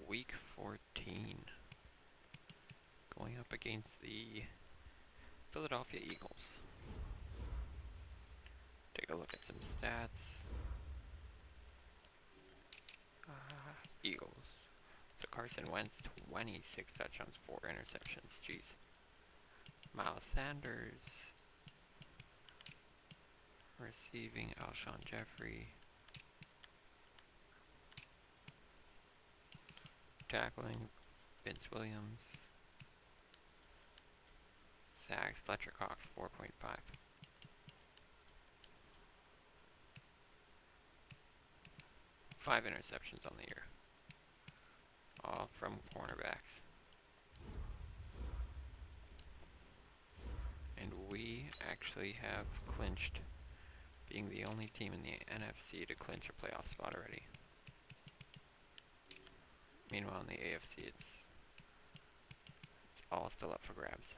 Week 14. Going up against the Philadelphia Eagles. Take a look at some stats. Eagles. So Carson Wentz, 26 touchdowns, 4 interceptions. Jeez. Miles Sanders. Receiving, Alshon Jeffrey. Tackling, Vince Williams. Sacks, Fletcher Cox, 4.5. 5 interceptions on the year. All from cornerbacks. And we actually have clinched being the only team in the NFC to clinch a playoff spot already. Meanwhile, in the AFC, it's all still up for grabs.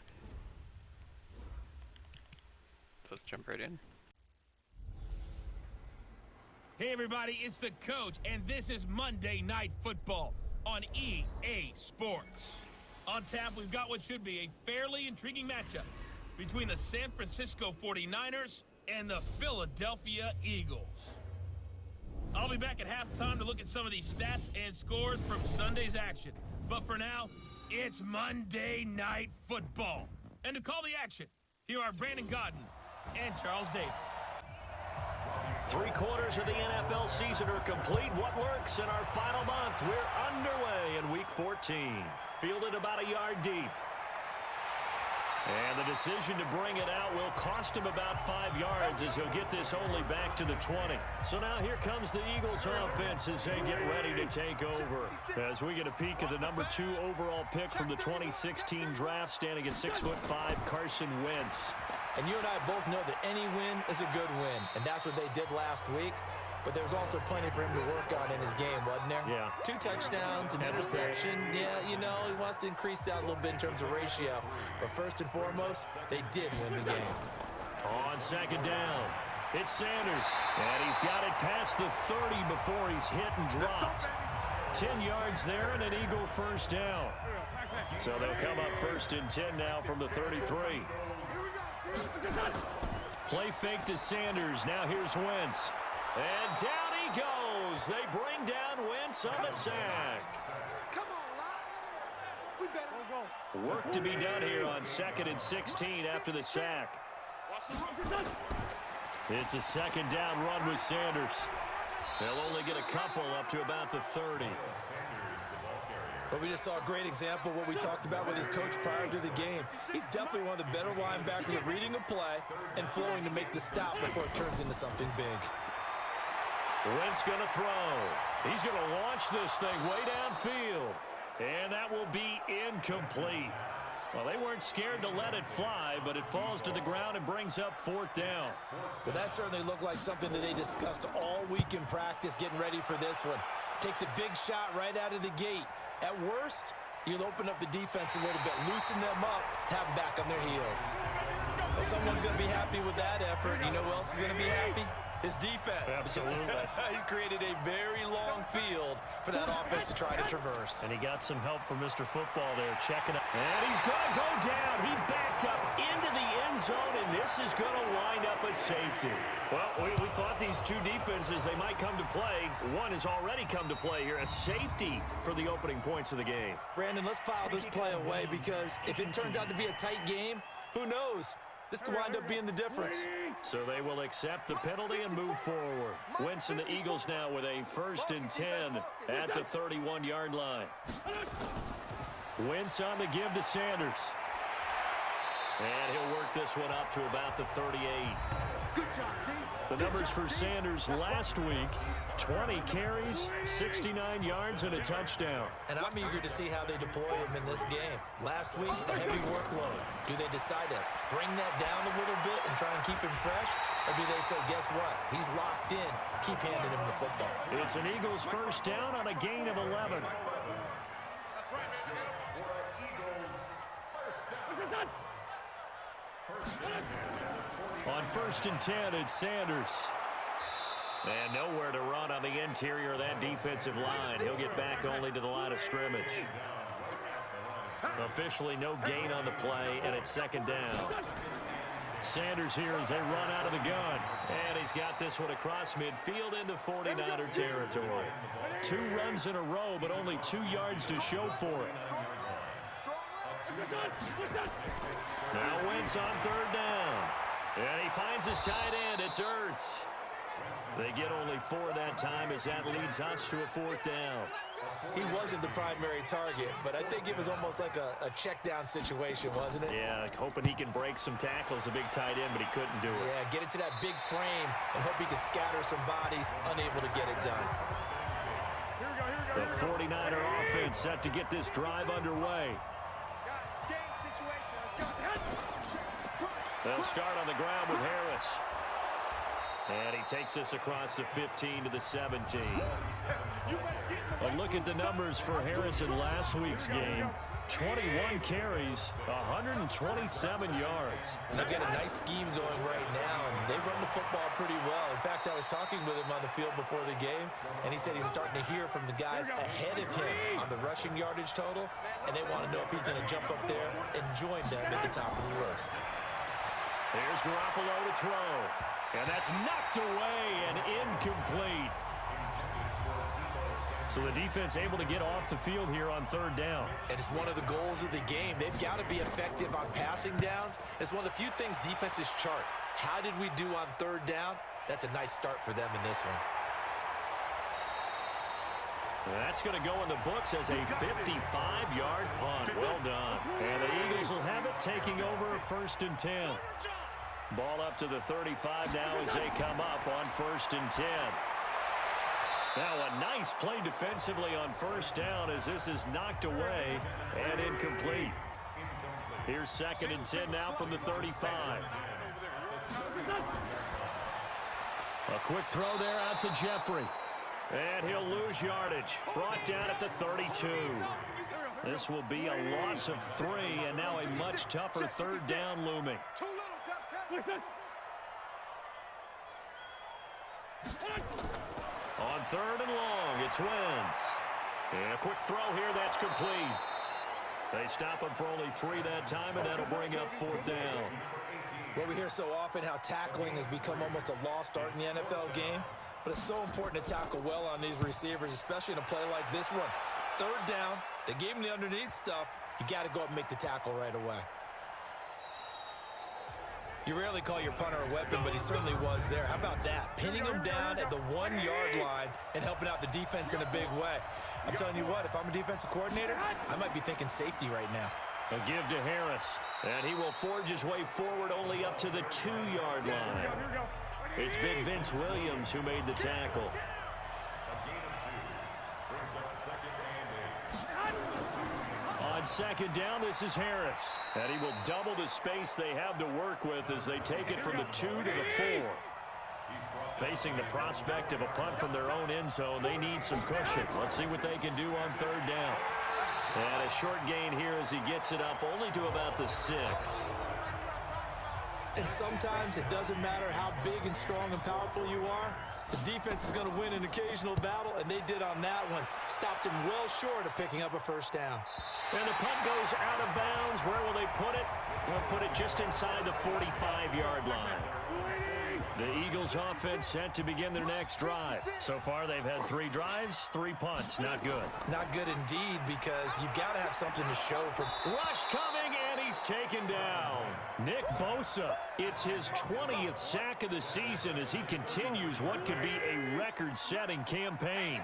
So let's jump right in. Hey everybody, it's the coach, and this is Monday Night Football on EA Sports. On tap, we've got what should be a fairly intriguing matchup between the San Francisco 49ers and the Philadelphia Eagles. I'll be back at halftime to look at some of these stats and scores from Sunday's action. But for now, it's Monday Night Football. And to call the action, here are Brandon Godden and Charles Davis. 3 quarters of the NFL season are complete. What works in our final month? We're underway in Week 14. Fielded about a yard deep. And the decision to bring it out will cost him about 5 yards as he'll get this only back to the 20. So now here comes the Eagles offense as they get ready to take over. As we get a peek at the number 2 overall pick from the 2016 draft, standing at 6'5", Carson Wentz. And you and I both know that any win is a good win, and that's what they did last week. But there's also plenty for him to work on in his game, wasn't there? Yeah. 2 touchdowns, an interception. Yeah, you know, he wants to increase that a little bit in terms of ratio. But first and foremost, they did win the game. On second down, it's Sanders. And he's got it past the 30 before he's hit and dropped. 10 yards there and an Eagle first down. So they'll come up first and 10 now from the 33. Play fake to Sanders. Now here's Wentz. And down he goes. They bring down Wentz on the sack. Come on, lad. We better go. Work to be done here on 2nd and 16 after the sack. It's a second down run with Sanders. They'll only get a couple up to about the 30. But we just saw a great example of what we talked about with his coach prior to the game. He's definitely one of the better linebackers at reading a play and flowing to make the stop before it turns into something big. Wentz going to throw. He's going to launch this thing way downfield. And that will be incomplete. Well, they weren't scared to let it fly, but it falls to the ground and brings up 4th down. Well, that certainly looked like something that they discussed all week in practice, getting ready for this one. Take the big shot right out of the gate. At worst, you'll open up the defense a little bit, loosen them up, have them back on their heels. Well, someone's going to be happy with that effort. You know who else is going to be happy? His defense. Absolutely. He's created a very long field for that offense to try to traverse. And he got some help from Mr. Football there, checking it. And he's going to go down. He backed up into the end zone, and this is going to wind up a safety. Well, we thought these 2 defenses, they might come to play. One has already come to play here, a safety for the opening points of the game. Brandon, let's file this play away because if it turns out to be a tight game, who knows? This could wind up being the difference. So they will accept the penalty and move forward. Wentz and the Eagles now with a 1st and 10 at the 31-yard line. Wentz on the give to Sanders. And he'll work this one up to about the 38. Good job, D. The numbers for Sanders last week, 20 carries, 69 yards, and a touchdown. And I'm eager to see how they deploy him in this game. Last week, a heavy workload. Do they decide to bring that down a little bit and try and keep him fresh? Or do they say, guess what? He's locked in. Keep handing him the football. It's an Eagles first down on a gain of 11. That's right, man. On 1st and 10, it's Sanders. And nowhere to run on the interior of that defensive line. He'll get back only to the line of scrimmage. Officially no gain on the play, and it's second down. Sanders here as they run out of the gun. And he's got this one across midfield into 49er territory. 2 runs in a row, but only 2 yards to show for it. Now Wentz on third down. And he finds his tight end. It's Ertz. They get only 4 that time as that leads us to a 4th down. He wasn't the primary target, but I think it was almost like a check down situation, wasn't it? Yeah, hoping he can break some tackles, a big tight end, but he couldn't do it. Yeah, get it to that big frame and hope he can scatter some bodies, unable to get it done. The 49er offense set to get this drive underway. They'll start on the ground with Harris. And he takes us across the 15 to the 17. A look at the numbers for Harris in last week's game. 21 carries, 127 yards. And they've got a nice scheme going right now, and they run the football pretty well. In fact, I was talking with him on the field before the game, and he said he's starting to hear from the guys ahead of him on the rushing yardage total, and they want to know if he's going to jump up there and join them at the top of the list. Here's Garoppolo to throw. And that's knocked away and incomplete. So the defense able to get off the field here on third down. And it's one of the goals of the game. They've got to be effective on passing downs. It's one of the few things defenses chart. How did we do on third down? That's a nice start for them in this one. That's going to go in the books as a 55-yard punt. Well done. And the Eagles will have it, taking over 1st and 10. Ball up to the 35 now as they come up on 1st and 10. Now a nice play defensively on 1st down as this is knocked away and incomplete. Here's 2nd and 10 now from the 35. A quick throw there out to Jeffrey. And he'll lose yardage. Brought down at the 32. This will be a loss of 3, and now a much tougher third down looming. On 3rd and long, it's Wentz. And a quick throw here, that's complete. They stop him for only 3 that time, and that'll bring up 4th down. Well, we hear so often how tackling has become almost a lost art in the NFL game, but it's so important to tackle well on these receivers, especially in a play like this one. 3rd down, they gave him the underneath stuff. You got to go up and make the tackle right away. You rarely call your punter a weapon, but he certainly was there. How about that? Pinning him down at the 1-yard line and helping out the defense in a big way. I'm telling you what, if I'm a defensive coordinator, I might be thinking safety right now. A give to Harris, and he will forge his way forward only up to the 2-yard line. It's big Vince Williams who made the tackle. On 2nd down, this is Harris. And he will double the space they have to work with as they take it from the 2 to the 4. Facing the prospect of a punt from their own end zone, they need some cushion. Let's see what they can do on 3rd down. And a short gain here as he gets it up only to about the 6. And sometimes it doesn't matter how big and strong and powerful you are. The defense is going to win an occasional battle, and they did on that one. Stopped him well short of picking up a 1st down. And the punt goes out of bounds. Where will they put it? They'll put it just inside the 45-yard line. The Eagles offense set to begin their next drive. So far, they've had 3 drives, 3 punts. Not good. Not good indeed, because you've got to have something to show for. Rush coming, and he's taken down. Nick Bosa, it's his 20th sack of the season as he continues what could be a record-setting campaign.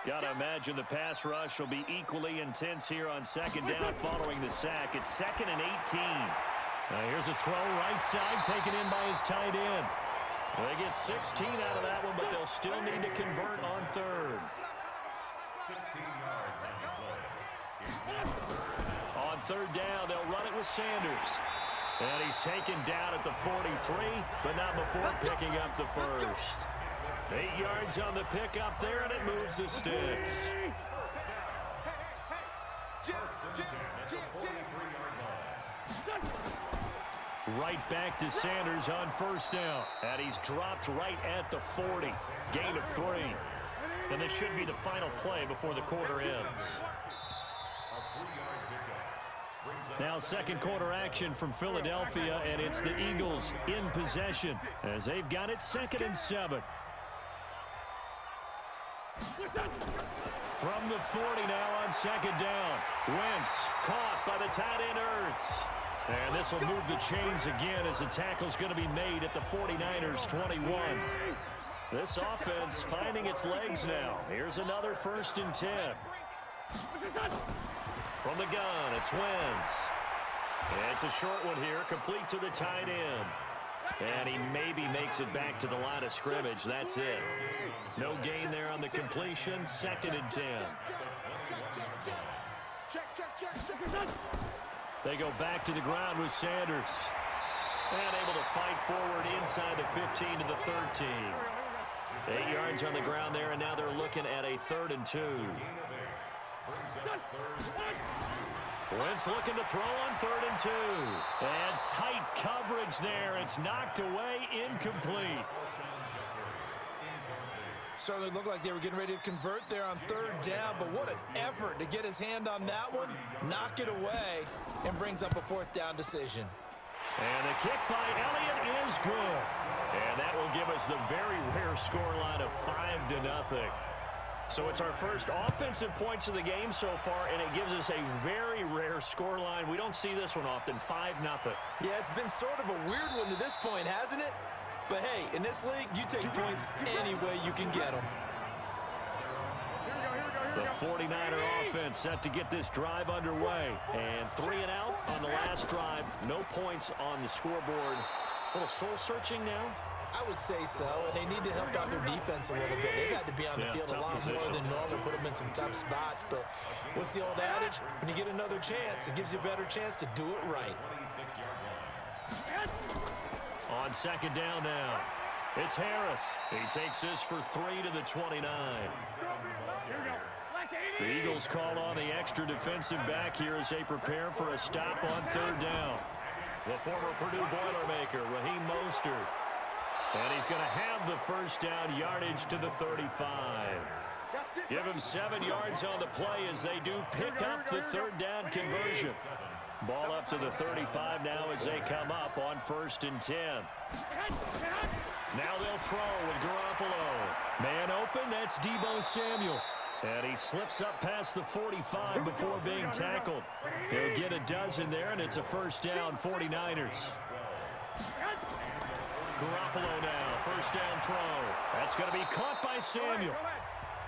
Gotta imagine the pass rush will be equally intense here on 2nd down following the sack. It's 2nd and 18. Now here's a throw right side taken in by his tight end. They get 16 out of that one, but they'll still need to convert on 3rd. On 3rd down, they'll run it with Sanders. And he's taken down at the 43, but not before picking up the 1st. 8 yards on the pickup there, and it moves the sticks. Right back to Sanders on 1st down. And he's dropped right at the 40. Gain of 3. And this should be the final play before the quarter ends. Now second quarter action from Philadelphia, and it's the Eagles in possession as they've got it 2nd and 7. From the 40 now on 2nd down. Wentz caught by the tight end Ertz. And this will move the chains again as the tackle's going to be made at the 49ers 21. This offense finding its legs now. Here's another 1st and 10. From the gun, it's Wentz. It's a short one here, complete to the tight end. And he maybe makes it back to the line of scrimmage. That's it. No gain there on the completion. 2nd and 10. They go back to the ground with Sanders. And able to fight forward inside the 15 to the 13. 8 yards on the ground there, and now they're looking at a 3rd and 2. Wentz looking to throw on 3rd and 2. And tight coverage there. It's knocked away, incomplete. Certainly looked like they were getting ready to convert there on 3rd down, but what an effort to get his hand on that one, knock it away, and brings up a 4th down decision. And the kick by Elliott is good. And that will give us the very rare scoreline of 5-0. So it's our first offensive points of the game so far, and it gives us a very rare scoreline. We don't see this one often, 5-0. Yeah, it's been sort of a weird one to this point, hasn't it? But hey, in this league, you take points any way you can get them. The 49er offense set to get this drive underway. And 3 and out on the last drive. No points on the scoreboard. A little soul-searching now. I would say so, and they need to help out their defense a little bit. They've had to be on the field a lot more than normal, put them in some tough spots. But what's the old adage? When you get another chance, it gives you a better chance to do it right. On 2nd down now, it's Harris. He takes this for 3 to the 29. The Eagles call on the extra defensive back here as they prepare for a stop on 3rd down. The former Purdue Boilermaker, Raheem Mostert. And he's going to have the 1st down, yardage to the 35. Give him 7 yards on the play as they do pick up the 3rd down conversion. Ball up to the 35 now as they come up on 1st and 10. Now they'll throw with Garoppolo. Man open, that's Deebo Samuel. And he slips up past the 45 before being tackled. He'll get a dozen there, and it's a 1st down, 49ers. Garoppolo now, 1st down throw. That's going to be caught by Samuel.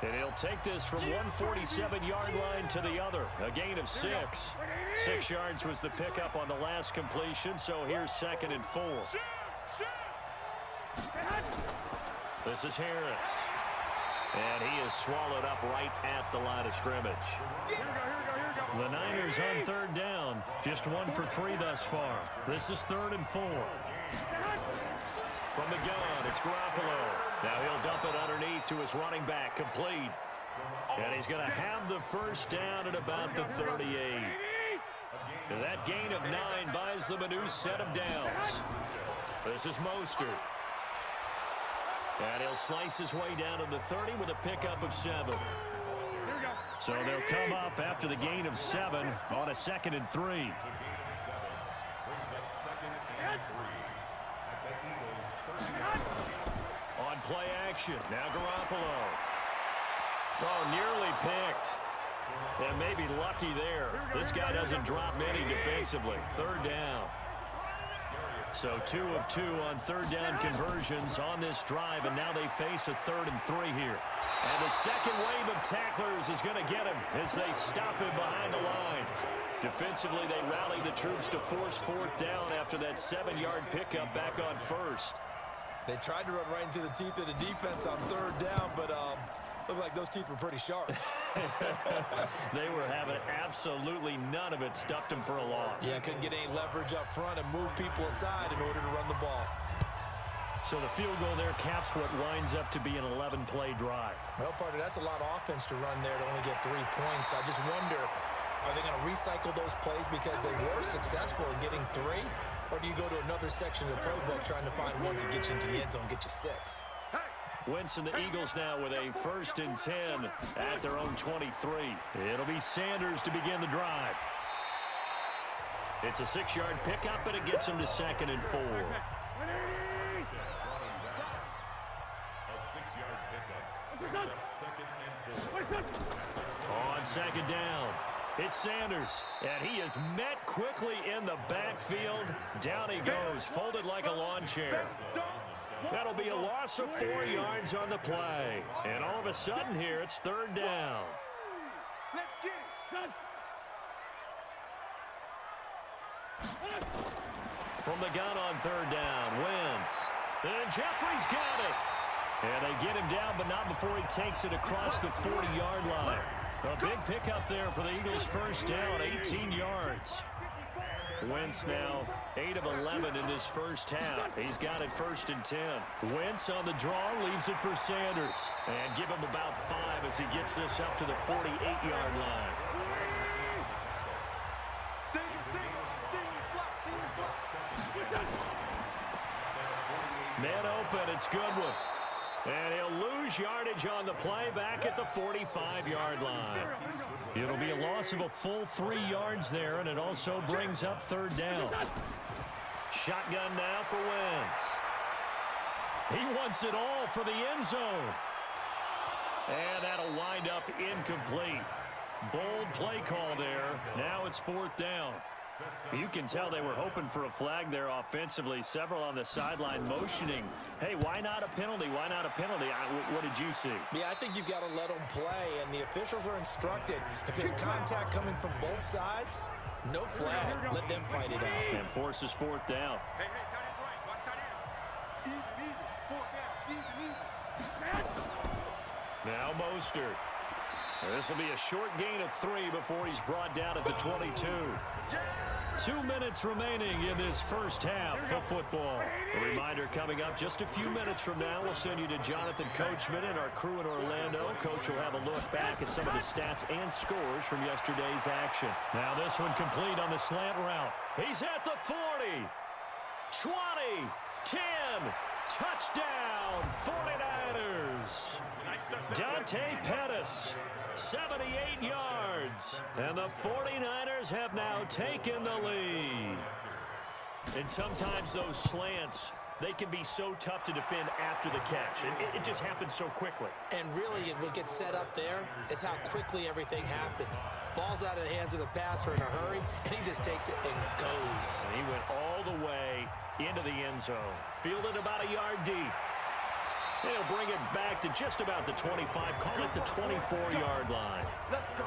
And he'll take this from 147-yard line to the other. A gain of 6. 6 yards was the pickup on the last completion, so here's 2nd and 4. This is Harris. And he is swallowed up right at the line of scrimmage. The Niners on 3rd down. Just 1 for 3 thus far. This is 3rd and 4. From the gun, it's Garoppolo. Now he'll dump it underneath to his running back, complete. And he's going to have the 1st down at about the 38. And that gain of 9 buys them a new set of downs. This is Mostert. And he'll slice his way down to the 30 with a pickup of 7. So they'll come up after the gain of 7 on a 2nd and 3. On play action, now Garoppolo. Oh, nearly picked. And maybe lucky there. This guy doesn't drop many defensively. 3rd down. So 2 of 2 on 3rd down conversions on this drive, and now they face a 3rd and 3 here. And the second wave of tacklers is going to get him as they stop him behind the line. Defensively, they rally the troops to force 4th down after that 7-yard pickup back on 1st. They tried to run right into the teeth of the defense on 3rd down, but looked like those teeth were pretty sharp. They were having absolutely none of it, stuffed them for a loss. Yeah, couldn't get any leverage up front and move people aside in order to run the ball. So the field goal there caps what winds up to be an 11-play drive. Well, partner, that's a lot of offense to run there to only get 3 points. I just wonder, are they going to recycle those plays because they were successful in getting 3? Or do you go to another section of the playbook trying to find ones that get you into the end zone, get you 6? Wentz and the Eagles now with a 1st and 10 at their own 23. It'll be Sanders to begin the drive. It's a 6-yard pickup, but it gets him to 2nd and 4. A 6-yard pickup. 2nd and 4. On 2nd down, it's Sanders, and he is met quickly in the backfield. Down he goes, folded like a lawn chair. That'll be a loss of 4 yards on the play. And all of a sudden here, it's 3rd down. Let's get it. From the gun on 3rd down, Wentz. And Jeffrey's got it. And they get him down, but not before he takes it across the 40-yard line. A big pickup there for the Eagles' 1st down, 18 yards. Wentz now 8 of 11 in this 1st half. He's got it 1st and 10. Wentz on the draw, leaves it for Sanders. And give him about 5 as he gets this up to the 48-yard line. Man open, it's Goodwin. And he'll lose yardage on the play back at the 45-yard line. It'll be a loss of a full 3 yards there, and it also brings up 3rd down. Shotgun now for Wentz. He wants it all for the end zone. And that'll wind up incomplete. Bold play call there. Now it's 4th down. You can tell they were hoping for a flag there offensively. Several on the sideline motioning. Hey, why not a penalty? Why not a penalty? What did you see? Yeah, I think you've got to let them play, and the officials are instructed. If there's contact coming from both sides, no flag. Let them fight it out. And forces 4th down. Hey, tight end's right. Watch tight end. Easy. 4th down. Easy. Now Mostert. This will be a short gain of 3 before he's brought down at the 22. 2 minutes remaining in this 1st half of football. A reminder coming up just a few minutes from now. We'll send you to Jonathan Coachman and our crew in Orlando. Coach will have a look back at some of the stats and scores from yesterday's action. Now this one complete on the slant route. He's at the 40, 20, 10, touchdown, 49ers. Dante Pettis. 78 yards. And the 49ers have now taken the lead. And sometimes those slants, they can be so tough to defend after the catch. It just happens so quickly. And really, what gets set up there is how quickly everything happens. Ball's out of the hands of the passer in a hurry, and he just takes it and goes. And he went all the way into the end zone. Fielded about a yard deep. They'll bring it back to just about the 25. Call it the 24-yard line. Let's go.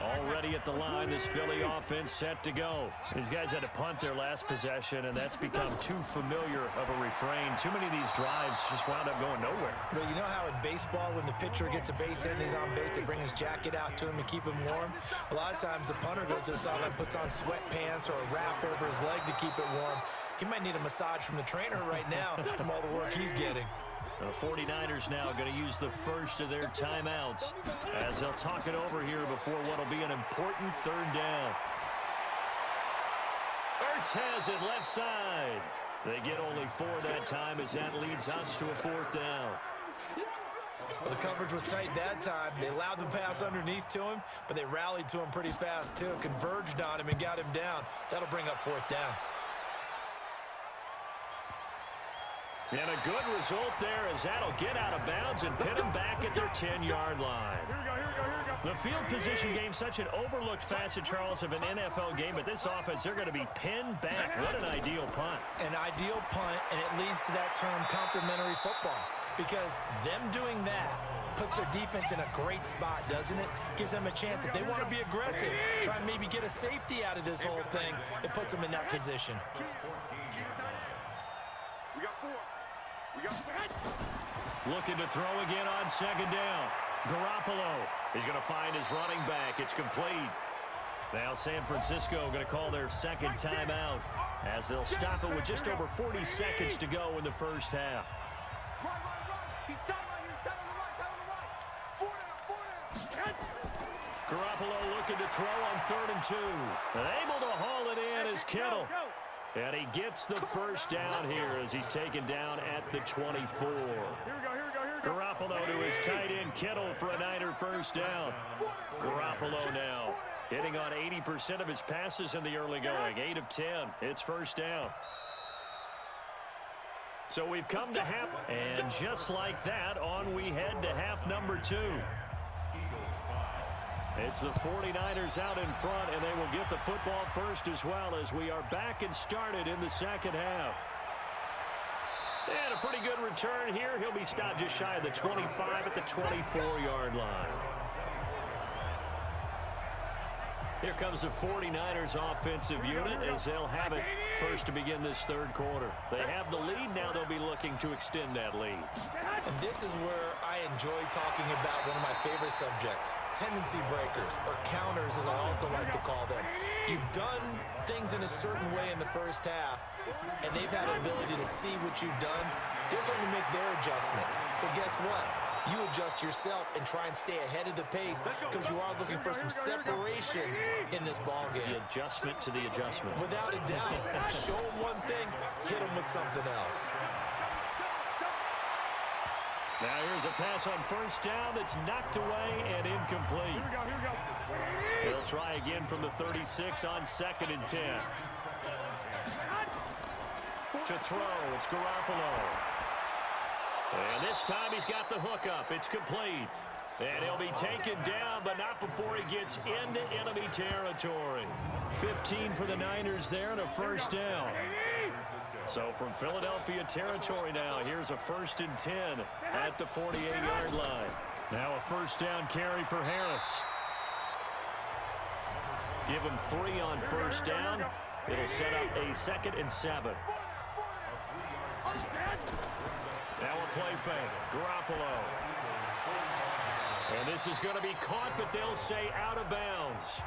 Already at the line, this Philly offense set to go. These guys had to punt their last possession, and that's become too familiar of a refrain. Too many of these drives just wound up going nowhere. Well, you know how in baseball, when the pitcher gets a base hit and he's on base, they bring his jacket out to him to keep him warm? A lot of times the punter goes to the sideline, puts on sweatpants or a wrap over his leg to keep it warm. He might need a massage from the trainer right now from all the work he's getting. The 49ers now going to use the first of their timeouts as they'll talk it over here before what will be an important 3rd down. Ertz has it left side. They get only 4 that time as that leads us to a 4th down. Well, the coverage was tight that time. They allowed the pass underneath to him, but they rallied to him pretty fast too, converged on him and got him down. That'll bring up 4th down. And a good result there as that'll get out of bounds and pin them back at their 10-yard line. The field position game, such an overlooked facet, Charles, of an NFL game, but this offense, they're going to be pinned back. What an ideal punt. An ideal punt, and it leads to that term complementary football, because them doing that puts their defense in a great spot, doesn't it? Gives them a chance. If they want to be aggressive, try and maybe get a safety out of this whole thing, it puts them in that position. We got 4. Looking to throw again on 2nd down. Garoppolo is going to find his running back. It's complete. Now San Francisco going to call their 2nd timeout as they'll stop it with just over 40 seconds to go in the 1st half. Right. He's tight right here. Tight on the right. 4 down. Garoppolo looking to throw on 3rd and 2. And able to haul it in is Kittle. And he gets the first down here as he's taken down at the 24. Garoppolo to his tight end Kittle for a Niner first down. Garoppolo now hitting on 80% of his passes in the early going. 8 of 10. It's first down. So we've come to half, and just like that, on we head to half number 2. It's the 49ers out in front, and they will get the football first as well as we are back and started in the second half. And a pretty good return here. He'll be stopped just shy of the 25 at the 24-yard line. Here comes the 49ers offensive unit as they'll have it first to begin this third quarter. They have the lead. Now they'll be looking to extend that lead. And this is where I enjoy talking about one of my favorite subjects, tendency breakers, or counters as I also like to call them. You've done things in a certain way in the first half, and they've had an ability to see what you've done. They're going to make their adjustments. So guess what? You adjust yourself and try and stay ahead of the pace because you are looking for some separation in this ball game. The adjustment to the adjustment. Without a doubt. Show them one thing, hit them with something else. Now here's a pass on first down that's knocked away and incomplete. He'll try again from the 36 on 2nd and 10. To throw, it's Garoppolo. And this time he's got the hook up. It's complete. And he'll be taken down, but not before he gets into enemy territory. 15 for the Niners there and a first down. So from Philadelphia territory now, here's a 1st and 10 at the 48-yard line. Now a first down carry for Harris. Give him 3 on first down. It'll set up a 2nd and 7. Now a play fake. Garoppolo. And this is going to be caught, but they'll say out of bounds.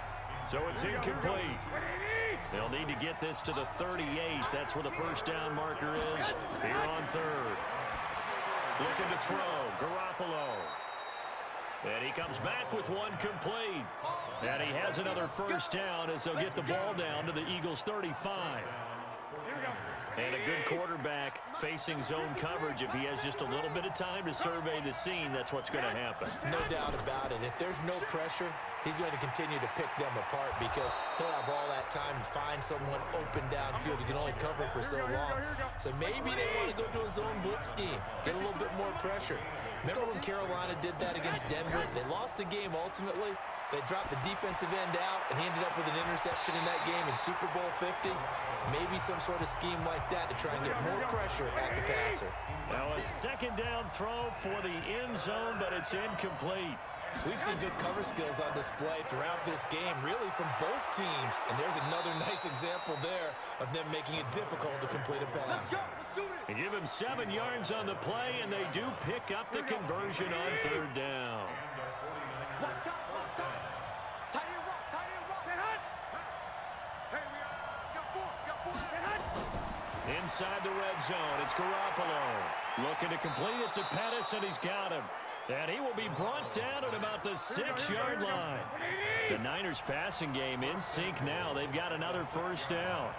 So it's incomplete. They'll need to get this to the 38. That's where the first down marker is here on 3rd. Looking to throw. Garoppolo. And he comes back with one complete. And he has another first down as they'll get the ball down to the Eagles' 35. And a good quarterback facing zone coverage. If he has just a little bit of time to survey the scene, that's what's going to happen. No doubt about it. If there's no pressure, he's going to continue to pick them apart because he'll have all that time to find someone open downfield. He can only cover for so long. So maybe they want to go to a zone blitz scheme, get a little bit more pressure. Remember when Carolina did that against Denver? They lost the game ultimately. They dropped the defensive end out, and he ended up with an interception in that game in Super Bowl 50. Maybe some sort of scheme like that to try and get more pressure at the passer. Now a 2nd down throw for the end zone, but it's incomplete. We've seen good cover skills on display throughout this game, really from both teams. And there's another nice example there of them making it difficult to complete a pass. They give him 7 yards on the play, and they do pick up the conversion on 3rd down. Inside the red zone, it's Garoppolo. Looking to complete it to Pettis, and he's got him. And he will be brought down at about the 6-yard line. The Niners passing game in sync now. They've got another first down.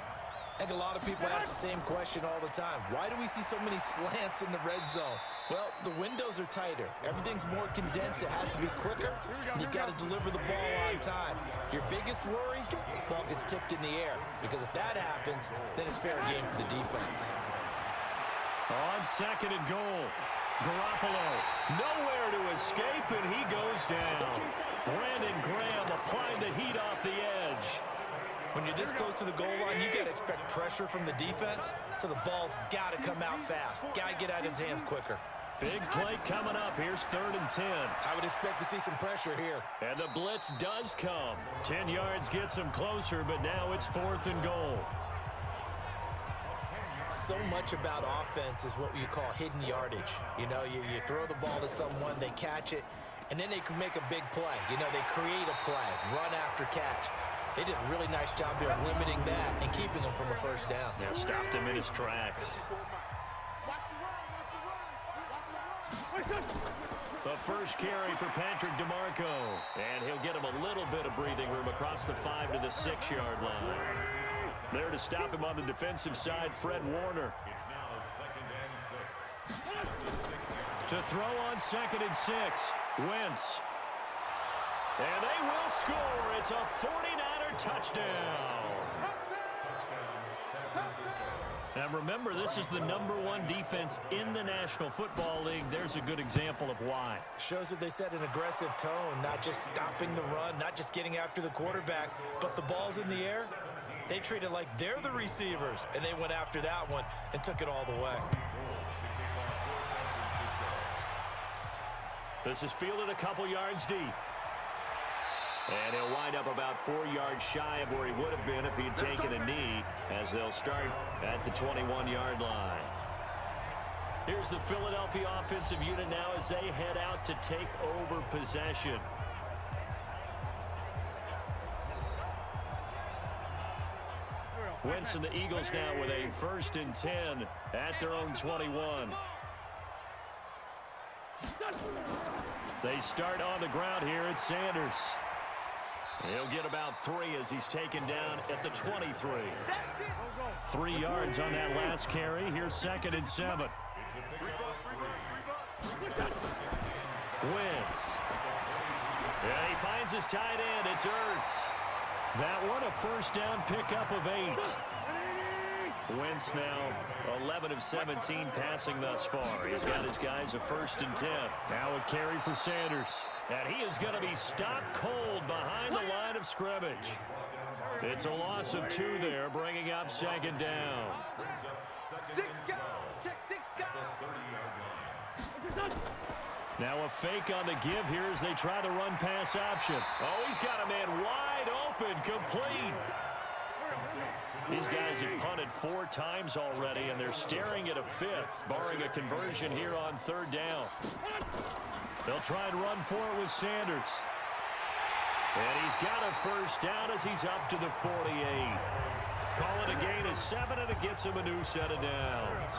I think a lot of people ask the same question all the time. Why do we see so many slants in the red zone? Well, the windows are tighter. Everything's more condensed. It has to be quicker. And you've got to deliver the ball on time. Your biggest worry? Ball gets tipped in the air. Because if that happens, then it's fair game for the defense. On 2nd and goal. Garoppolo nowhere to escape, and he goes down. Brandon Graham applying the heat off the edge. When you're this close to the goal line, you got to expect pressure from the defense, so the ball's got to come out fast. Got to get out of his hands quicker. Big play coming up. Here's 3rd and 10. I would expect to see some pressure here. And the blitz does come. 10 yards gets him closer, but now it's 4th and goal. So much about offense is what you call hidden yardage. You know, you throw the ball to someone, they catch it, and then they can make a big play. You know, they create a play, run after catch. They did a really nice job there of limiting that and keeping him from a first down. Yeah, stopped him in his tracks. The first carry for Patrick DeMarco. And he'll get him a little bit of breathing room across the 5 to the 6-yard line. There to stop him on the defensive side, Fred Warner. It's now 2nd and 6. To throw on 2nd and 6, Wentz. And they will score. It's a 49er touchdown. And remember, this is the #1 defense in the National Football League. There's a good example of why. Shows that they set an aggressive tone, not just stopping the run, not just getting after the quarterback, but the ball's in the air. They treat it like they're the receivers, and they went after that one and took it all the way. This is fielded a couple yards deep. And he'll wind up about 4 yards shy of where he would have been if he had taken a knee, as they'll start at the 21-yard line. Here's the Philadelphia offensive unit now as they head out to take over possession. Wentz and the Eagles now with a 1st and 10 at their own 21. They start on the ground here at Sanders. He'll get about 3 as he's taken down at the 23. 3 yards on that last carry. Here's 2nd and 7. Wentz. And he finds his tight end. It's Ertz. That one a 1st down pickup of 8. Wentz now 11 of 17 passing thus far. He's got his guys a 1st and 10. Now a carry for Sanders. And he is going to be stopped cold behind the line of scrimmage. It's a loss of 2 there, bringing up 2nd down. 6 guys. Check 6 guys. Now a fake on the give here as they try the run-pass option. Oh, he's got a man wide open, complete. These guys have punted 4 times already, and they're staring at a 5th, barring a conversion here on 3rd down. They'll try and run for it with Sanders. And he's got a 1st down as he's up to the 48. Call it a gain of 7, and it gets him a new set of downs.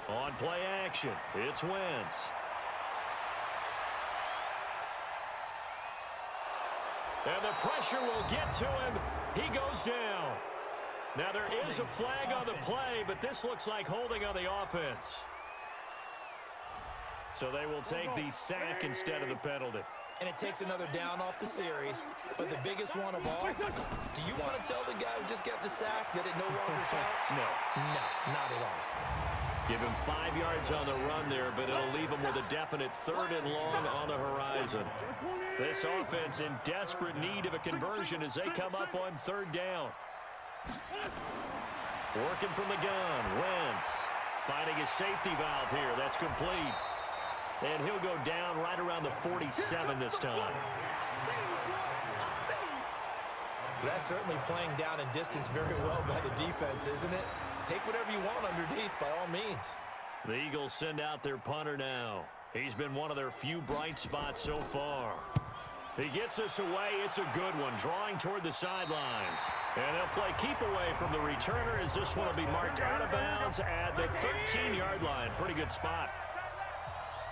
On play action, it's Wentz. And the pressure will get to him. He goes down. Now there is a flag on the play, but this looks like holding on the offense. So they will take the sack instead of the penalty. And it takes another down off the series. But the biggest one of all, do you want to tell the guy who just got the sack that it no longer counts? No. No, not at all. Give him 5 yards on the run there, but it'll leave him with a definite 3rd and long on the horizon. This offense in desperate need of a conversion as they come up on 3rd down. Working from the gun, Wentz finding his safety valve here. That's complete. And he'll go down right around the 47 this time. That's certainly playing down in distance very well by the defense, isn't it? Take whatever you want underneath, by all means. The Eagles send out their punter now. He's been one of their few bright spots so far. He gets this away. It's a good one, drawing toward the sidelines. And they'll play keep away from the returner as this one will be marked out of bounds at the 13-yard line. Pretty good spot.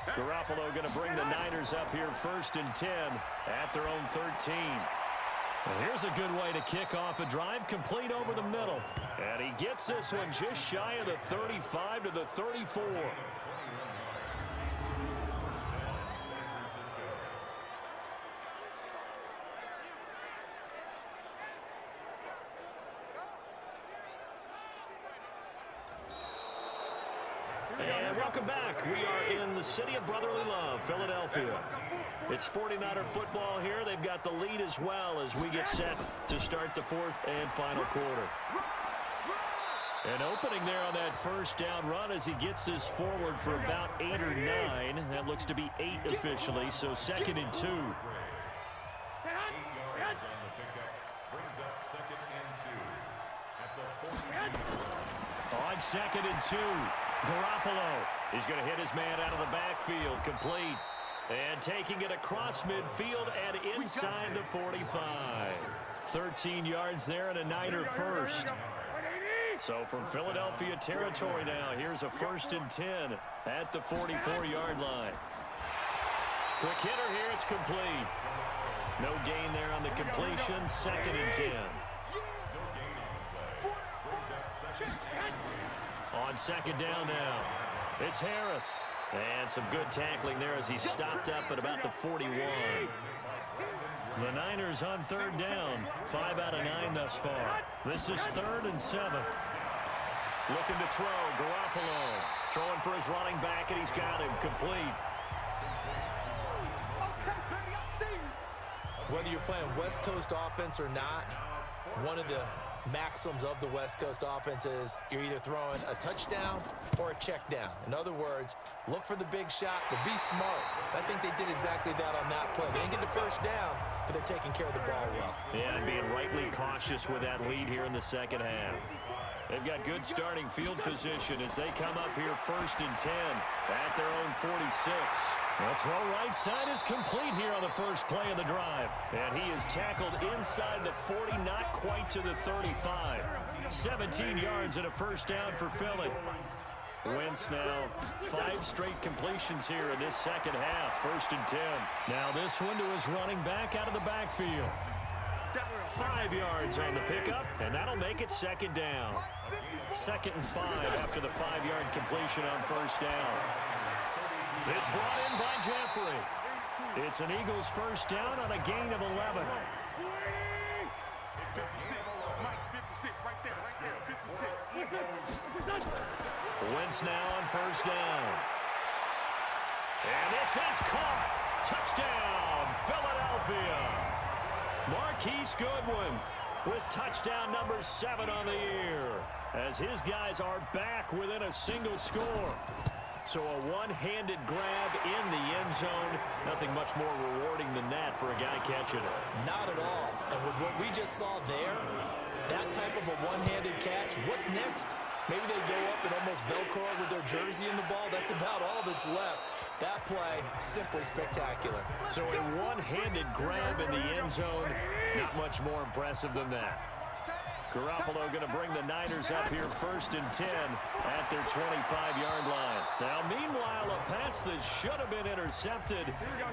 Garoppolo going to bring the Niners up here 1st and 10 at their own 13. And here's a good way to kick off a drive, complete over the middle. And he gets this one just shy of the 35 to the 34. And welcome back. We are in the city of brotherly love, Philadelphia. It's 49er football here. They've got the lead as well as we get set to start the 4th and final quarter. An opening there on that 1st down run as he gets this forward for about 8 or 9. That looks to be 8 officially, so 2nd and 2. 8 yards on the pickup brings up 2nd and 2 at the 40. On 2nd and 2, Garoppolo. He's going to hit his man out of the backfield, complete. And taking it across midfield and inside the 45. 13 yards there and a Niner 1st. So from Philadelphia territory now, here's a 1st and 10 at the 44-yard line. Quick hitter here, it's complete. No gain there on the completion, 2nd and 10. On 2nd down now, it's Harris. And some good tackling there as he stopped up at about the 41. The Niners on 3rd down, 5 out of 9 thus far. This is 3rd and 7. Looking to throw, Garoppolo. Throwing for his running back, and he's got him complete. Whether you're playing West Coast offense or not, one of the maxims of the West Coast offense is you're either throwing a touchdown or a check down. In other words, look for the big shot, but be smart. I think they did exactly that on that play. They didn't get the first down, but they're taking care of the ball well. Yeah, and being rightly cautious with that lead here in the 2nd half. They've got good starting field position as they come up here 1st and 10 at their own 46. The throw right side is complete here on the first play of the drive. And he is tackled inside the 40, not quite to the 35. 17 yards and a 1st down for Philly. Wentz now 5 straight completions here in this 2nd half. 1st and 10. Now this one to his running back out of the backfield. 5 yards on the pickup, and that'll make it 2nd down. 2nd and 5 after the 5-yard completion on 1st down. It's brought in by Jeffrey. It's an Eagles 1st down on a gain of 11. 56, Mike, 56, right there, 56. Wentz now on 1st down. And this is caught. Touchdown, Philadelphia. Marquise Goodwin with touchdown number 7 on the year as his guys are back within a single score. So a one-handed grab in the end zone. Nothing much more rewarding than that for a guy catching it. Not at all. And with what we just saw there, that type of a one-handed catch, what's next? Maybe they go up and almost Velcro with their jersey in the ball. That's about all that's left. That play, simply spectacular. So a one-handed grab in the end zone, not much more impressive than that. Garoppolo going to bring the Niners up here 1st and 10 at their 25-yard line. Now, meanwhile, a pass that should have been intercepted,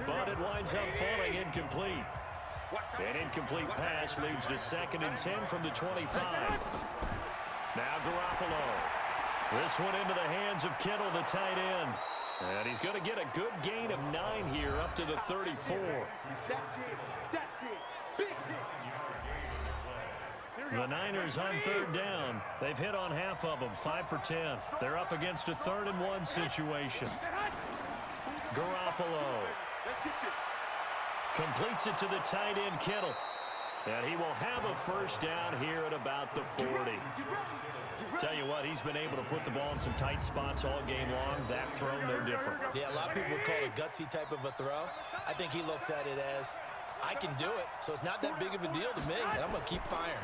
but it winds up falling incomplete. An incomplete pass leads to 2nd and 10 from the 25. Now Garoppolo. This one into the hands of Kittle, the tight end. And he's going to get a good gain of 9 here up to the 34. The Niners on 3rd down. They've hit on half of them, 5 for 10. They're up against a 3rd and 1 situation. Garoppolo completes it to the tight end, Kittle. And he will have a 1st down here at about the 40. Tell you what, he's been able to put the ball in some tight spots all game long. That throw, no different. Yeah, a lot of people would call it a gutsy type of a throw. I think he looks at it as, I can do it, so it's not that big of a deal to me, and I'm going to keep firing.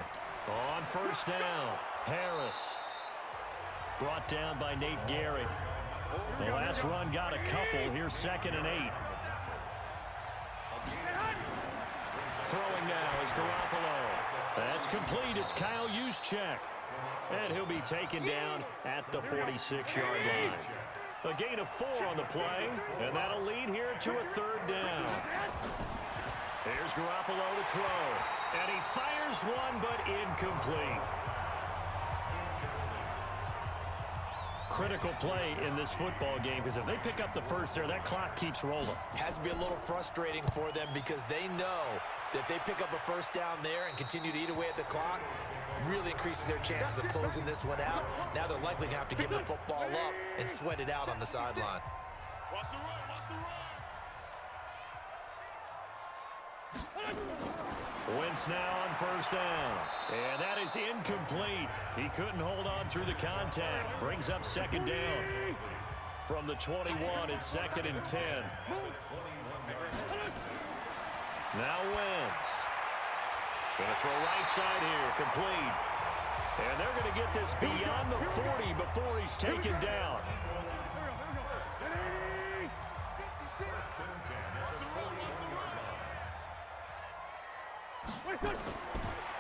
On 1st down, Harris. Brought down by Nate Gary. The last run got a couple. Here's 2nd and 8. Throwing now is Garoppolo. That's complete. It's Kyle Juszczyk. And he'll be taken down at the 46-yard line. A gain of 4 on the play, and that'll lead here to a 3rd down. Here's Garoppolo to throw. And he fires one, but incomplete. Critical play in this football game, because if they pick up the first there, that clock keeps rolling. Has to be a little frustrating for them because they know that they pick up a 1st down there and continue to eat away at the clock, really increases their chances of closing this one out. Now they're likely going to have to give the football up and sweat it out on the sideline. Watch the run, watch the run. Wentz now on 1st down. And that is incomplete. He couldn't hold on through the contact. Brings up 2nd down. From the 21, it's 2nd and 10. Now Wentz. Going to throw right side here, complete. And they're going to get this beyond the 40 before he's taken down.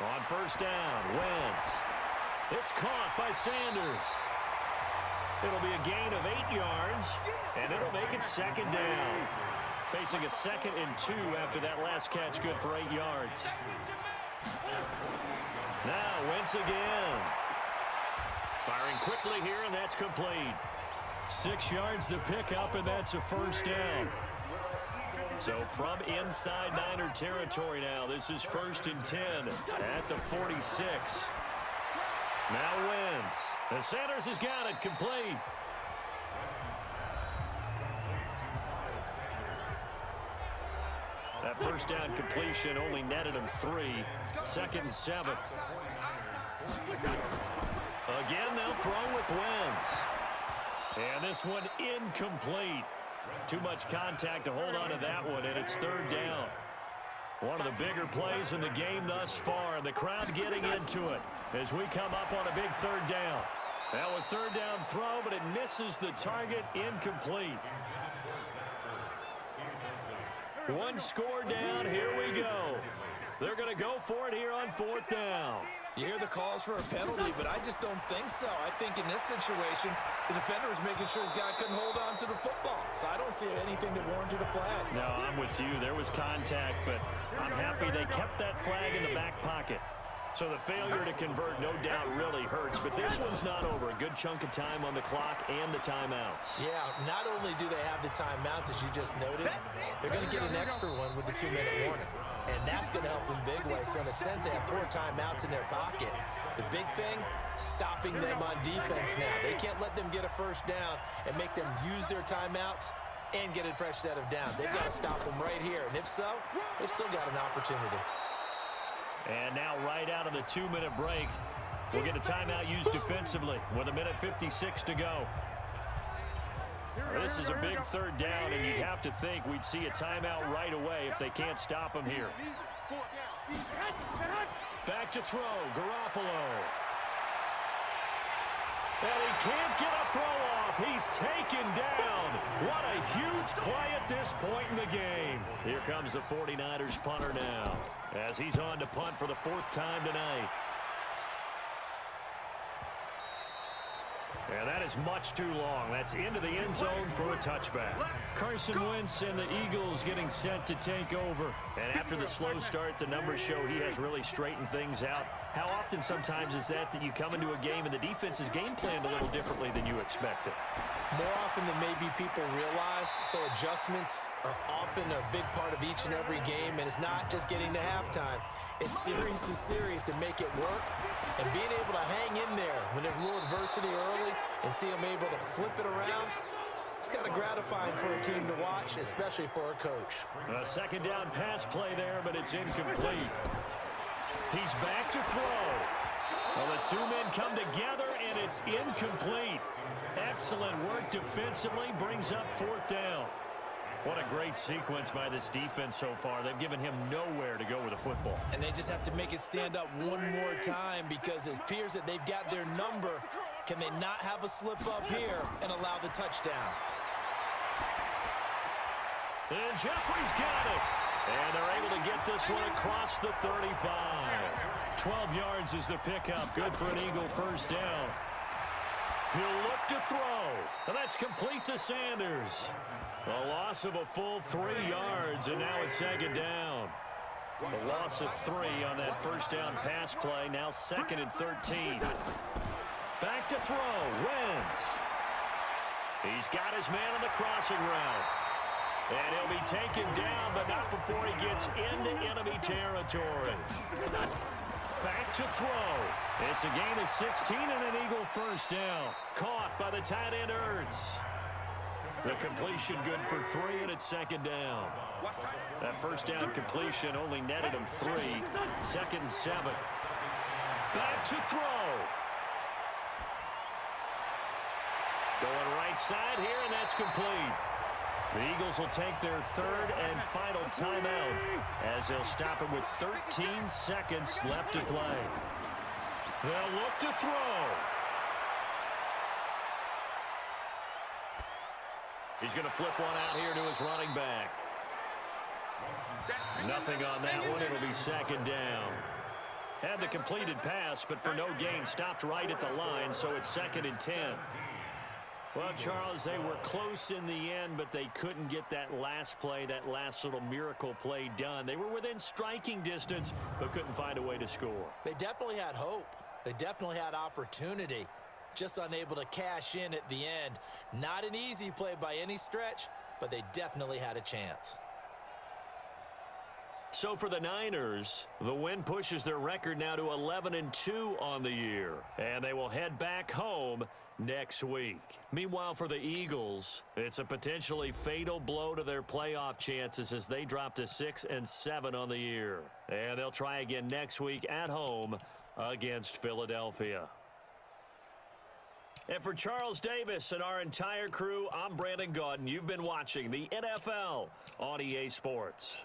On 1st down, Wentz. It's caught by Sanders. It'll be a gain of 8 yards, and it'll make it second down. Facing a 2nd and 2 after that last catch, good for 8 yards. Now Wentz again. Firing quickly here, and that's complete. 6 yards to pick up, and that's a first down. So from inside Niner territory now, this is 1st and 10 at the 46. Now Wentz. And Sanders has got it complete. That first down completion only netted him 3. 2nd and 7. Again, they'll throw with Wentz. And this one incomplete. Too much contact to hold on to that one, and it's 3rd down. One of the bigger plays in the game thus far, and the crowd getting into it as we come up on a big 3rd down. Now a 3rd down throw, but it misses the target, incomplete. One score down, here we go. They're going to go for it here on 4th down. You hear the calls for a penalty, but I just don't think so. I think in this situation, the defender was making sure his guy couldn't hold on to the football. So I don't see anything that warranted a flag. No, I'm with you. There was contact, but I'm happy they kept that flag in the back pocket. So the failure to convert, no doubt, really hurts. But this one's not over. A good chunk of time on the clock and the timeouts. Yeah, not only do they have the timeouts, as you just noted, they're going to get an extra one with the 2-minute warning. And that's going to help them big way. So in a sense, they have 4 timeouts in their pocket. The big thing, stopping them on defense now. They can't let them get a first down and make them use their timeouts and get a fresh set of downs. They've got to stop them right here. And if so, they've still got an opportunity. And now right out of the 2-minute break, we'll get a timeout used defensively with 1:56 to go. This is a big 3rd down, and you'd have to think we'd see a timeout right away if they can't stop him here. Back to throw, Garoppolo. And he can't get a throw off. He's taken down. What a huge play at this point in the game. Here comes the 49ers punter now, as he's on to punt for the 4th time tonight. And that is much too long. That's into the end zone for a touchback. Carson Wentz and the Eagles getting set to take over. And after the slow start, the numbers show he has really straightened things out. How often sometimes is that you come into a game and the defense is game planned a little differently than you expected? More often than maybe people realize, so adjustments are often a big part of each and every game, and it's not just getting to halftime. It's series to series to make it work, and being able to hang in there when there's a little adversity early and see them able to flip it around, it's kind of gratifying for a team to watch, especially for a coach. A 2nd down pass play there, but it's incomplete. He's back to throw. Well, the 2 men come together, and it's incomplete. Excellent work defensively, brings up 4th down. What a great sequence by this defense so far. They've given him nowhere to go with the football. And they just have to make it stand up one more time because it appears that they've got their number. Can they not have a slip up here and allow the touchdown? And Jeffrey's got it. And they're able to get this one across the 35. 12 yards is the pickup. Good for an Eagle first down. He'll look to throw. And that's complete to Sanders. A loss of a full 3 yards, and now it's 2nd down. The loss of 3 on that first down pass play. Now 2nd and 13. Back to throw. Wentz. He's got his man on the crossing route. And he'll be taken down, but not before he gets into enemy territory. Back to throw. It's a gain of 16 and an Eagle first down. Caught by the tight end Ertz. The completion good for 3, and it's 2nd down. That first down completion only netted him 3. 2nd and 7. Back to throw. Going right side here, and that's complete. The Eagles will take their 3rd and final timeout as they'll stop him with 13 seconds left to play. They'll look to throw. He's going to flip one out here to his running back. Nothing on that one. It'll be 2nd down. Had the completed pass, but for no gain, stopped right at the line, so it's 2nd and 10. Well, Charles, they were close in the end, but they couldn't get that last play, that last little miracle play done. They were within striking distance, but couldn't find a way to score. They definitely had hope. They definitely had opportunity. Just unable to cash in at the end. Not an easy play by any stretch, but they definitely had a chance. So for the Niners, the win pushes their record now to 11-2 on the year, and they will head back home next week. Meanwhile, for the Eagles, it's a potentially fatal blow to their playoff chances as they drop to 6-7 on the year. And they'll try again next week at home against Philadelphia. And for Charles Davis and our entire crew, I'm Brandon Gaudin. You've been watching the NFL on EA Sports.